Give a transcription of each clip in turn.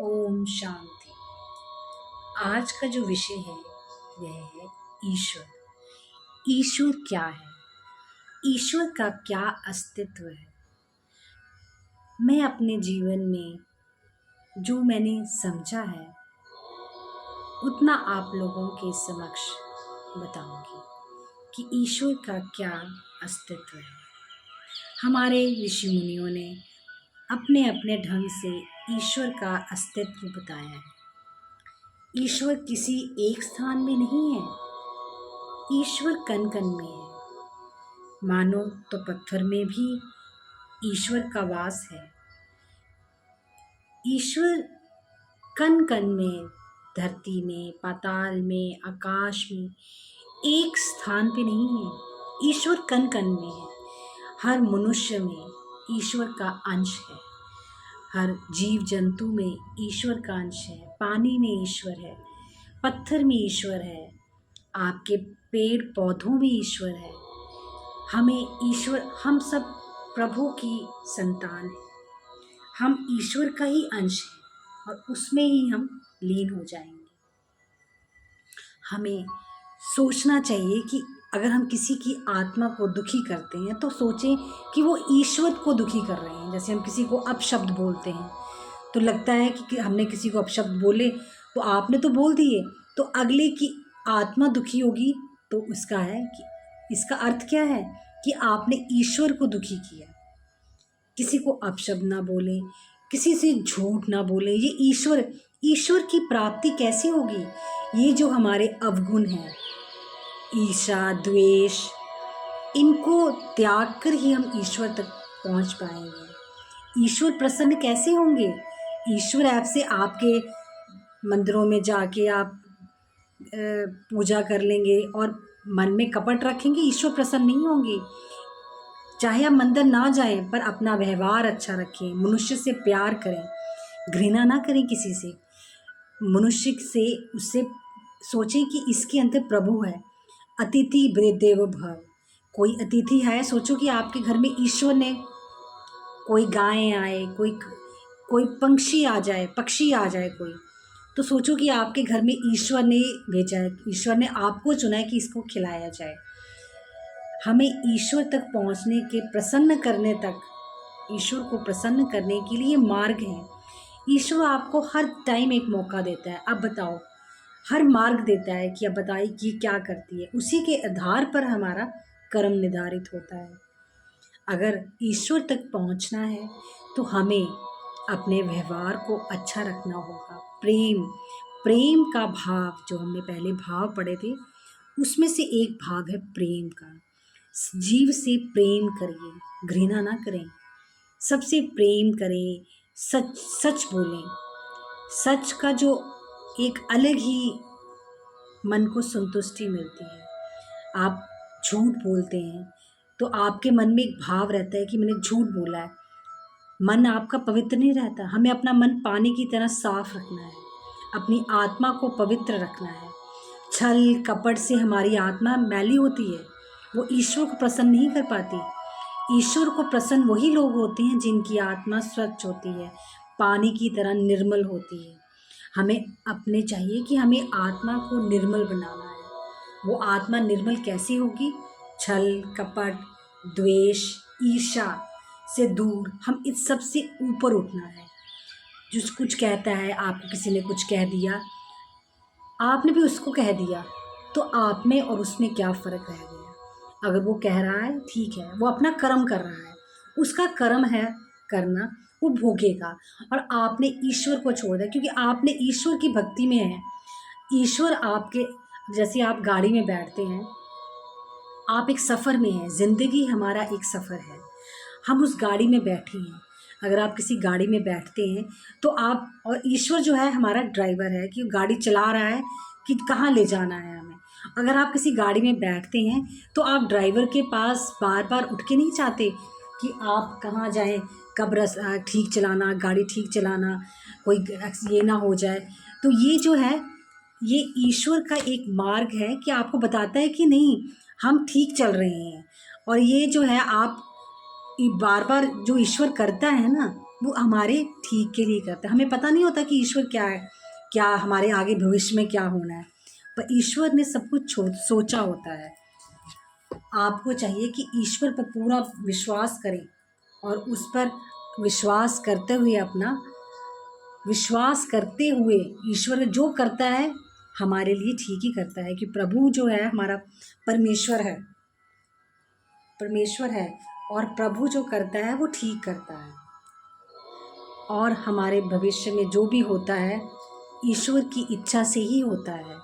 ओम शांति। आज का जो विषय है वह है ईश्वर। ईश्वर क्या है? ईश्वर का क्या अस्तित्व है? मैं अपने जीवन में जो मैंने समझा है उतना आप लोगों के समक्ष बताऊंगी कि ईश्वर का क्या अस्तित्व है। हमारे ऋषि मुनियों ने अपने अपने ढंग से ईश्वर का अस्तित्व बताया है। ईश्वर किसी एक स्थान में नहीं है, ईश्वर कण कण में है। मानो तो पत्थर में भी ईश्वर का वास है। ईश्वर कण कण में, धरती में, पाताल में, आकाश में, एक स्थान पे नहीं है। ईश्वर कण कण में है। हर मनुष्य में ईश्वर का अंश है। हर जीव जंतु में ईश्वर का अंश है। पानी में ईश्वर है, पत्थर में ईश्वर है, आपके पेड़ पौधों में ईश्वर है। हमें ईश्वर, हम सब प्रभु की संतान हैं। हम ईश्वर का ही अंश हैं और उसमें ही हम लीन हो जाएंगे। हमें सोचना चाहिए कि अगर हम किसी की आत्मा को दुखी करते हैं तो सोचें कि वो ईश्वर को दुखी कर रहे हैं। जैसे हम किसी को अपशब्द बोलते हैं तो लगता है कि हमने किसी को अपशब्द बोले तो आपने तो बोल दिए, तो अगले की आत्मा दुखी होगी। तो इसका है कि इसका अर्थ क्या है कि आपने ईश्वर को दुखी किया। किसी को अपशब्द ना बोलें, किसी से झूठ ना बोलें। ये ईश्वर की प्राप्ति कैसे होगी? ये जो हमारे अवगुण हैं, ईर्ष्या, द्वेष, इनको त्याग कर ही हम ईश्वर तक पहुंच पाएंगे। ईश्वर प्रसन्न कैसे होंगे? ईश्वर आपसे, आपके मंदिरों में जाके आप पूजा कर लेंगे और मन में कपट रखेंगे, ईश्वर प्रसन्न नहीं होंगे। चाहे आप मंदिर ना जाएं पर अपना व्यवहार अच्छा रखें, मनुष्य से प्यार करें, घृणा ना करें किसी से। मनुष्य से उससे सोचें कि इसके अंदर प्रभु है। अतिथि देवो भव। कोई अतिथि है, सोचो कि आपके घर में ईश्वर ने, कोई गाय आए, कोई पक्षी आ जाए कोई, तो सोचो कि आपके घर में ईश्वर ने भेजा है, ईश्वर ने आपको चुना है कि इसको खिलाया जाए। हमें ईश्वर तक पहुंचने के, प्रसन्न करने तक, ईश्वर को प्रसन्न करने के लिए मार्ग हैं। ईश्वर आपको हर टाइम एक मौका देता है। अब बताओ, हर मार्ग देता है कि अब बताइए कि क्या करती है। उसी के आधार पर हमारा कर्म निर्धारित होता है। अगर ईश्वर तक पहुंचना है तो हमें अपने व्यवहार को अच्छा रखना होगा। प्रेम का भाव, जो हमने पहले भाव पढ़े थे, उसमें से एक भाग है प्रेम का। जीव से प्रेम करिए, घृणा ना करें, सबसे प्रेम करें, सच बोलें। सच का जो एक अलग ही मन को संतुष्टि मिलती है। आप झूठ बोलते हैं तो आपके मन में एक भाव रहता है कि मैंने झूठ बोला है, मन आपका पवित्र नहीं रहता। हमें अपना मन पानी की तरह साफ रखना है, अपनी आत्मा को पवित्र रखना है। छल कपट से हमारी आत्मा मैली होती है, वो ईश्वर को प्रसन्न नहीं कर पाती। ईश्वर को प्रसन्न वही लोग होते हैं जिनकी आत्मा स्वच्छ होती है, पानी की तरह निर्मल होती है। हमें अपने चाहिए कि हमें आत्मा को निर्मल बनाना है। वो आत्मा निर्मल कैसे होगी? छल कपट, द्वेष, ईर्ष्या से दूर, हम इस सब से ऊपर उठना है। जो कुछ कहता है, आपको किसी ने कुछ कह दिया, आपने भी उसको कह दिया, तो आप में और उसमें क्या फ़र्क रह गया? अगर वो कह रहा है ठीक है, वो अपना कर्म कर रहा है, उसका कर्म है करना, वो भोगेगा। और आपने ईश्वर को छोड़ दिया क्योंकि आपने ईश्वर की भक्ति में है। ईश्वर आपके, जैसे आप गाड़ी में बैठते हैं, आप एक सफ़र में हैं, ज़िंदगी हमारा एक सफ़र है, हम उस गाड़ी में बैठे हैं। अगर आप किसी गाड़ी में बैठते हैं तो आप, और ईश्वर जो है हमारा ड्राइवर है कि गाड़ी चला रहा है कि कहाँ ले जाना है हमें। अगर आप किसी गाड़ी में बैठते हैं तो आप ड्राइवर के पास बार बार उठ के नहीं चाहते कि आप कहाँ जाएं, कब ठीक चलाना, गाड़ी ठीक चलाना, कोई ये ना हो जाए। तो ये जो है, ये ईश्वर का एक मार्ग है कि आपको बताता है कि नहीं, हम ठीक चल रहे हैं। और ये जो है, आप बार बार जो ईश्वर करता है ना, वो हमारे ठीक के लिए करता है। हमें पता नहीं होता कि ईश्वर क्या है, क्या हमारे आगे भविष्य में क्या होना है, पर ईश्वर ने सब कुछ सोचा होता है। आपको चाहिए कि ईश्वर पर पूरा विश्वास करें और उस पर विश्वास करते हुए अपना विश्वास करते हुए ईश्वर जो करता है हमारे लिए ठीक ही करता है, कि प्रभु जो है हमारा परमेश्वर है और प्रभु जो करता है वो ठीक करता है। और हमारे भविष्य में जो भी होता है ईश्वर की इच्छा से ही होता है।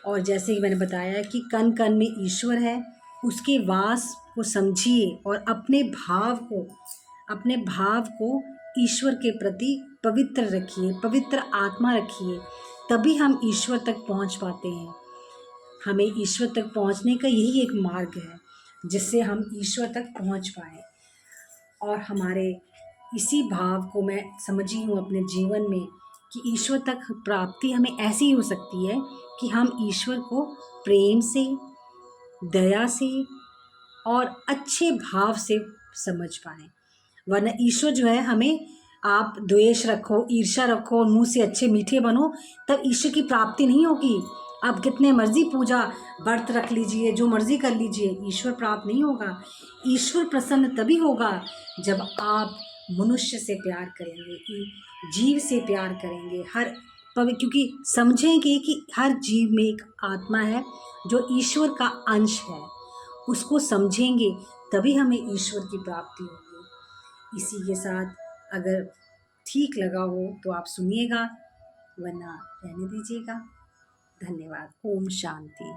और जैसे कि मैंने बताया कि कण कण में ईश्वर है, उसके वास को समझिए और अपने भाव को ईश्वर के प्रति पवित्र रखिए, पवित्र आत्मा रखिए, तभी हम ईश्वर तक पहुंच पाते हैं। हमें ईश्वर तक पहुंचने का यही एक मार्ग है जिससे हम ईश्वर तक पहुंच पाए। और हमारे इसी भाव को मैं समझी हूँ अपने जीवन में कि ईश्वर तक प्राप्ति हमें ऐसी हो सकती है कि हम ईश्वर को प्रेम से, दया से और अच्छे भाव से समझ पाएँ। वरना ईश्वर जो है हमें, आप द्वेष रखो, ईर्ष्या रखो और मुँह से अच्छे मीठे बनो, तब ईश्वर की प्राप्ति नहीं होगी। आप कितने मर्जी पूजा व्रत रख लीजिए, जो मर्जी कर लीजिए, ईश्वर प्राप्त नहीं होगा। ईश्वर प्रसन्न तभी होगा जब आप मनुष्य से प्यार करेंगे, कि जीव से प्यार करेंगे, क्योंकि समझेंगे कि हर जीव में एक आत्मा है जो ईश्वर का अंश है। उसको समझेंगे तभी हमें ईश्वर की प्राप्ति होगी। इसी के साथ अगर ठीक लगा हो तो आप सुनिएगा, वरना रहने दीजिएगा। धन्यवाद। ओम शांति।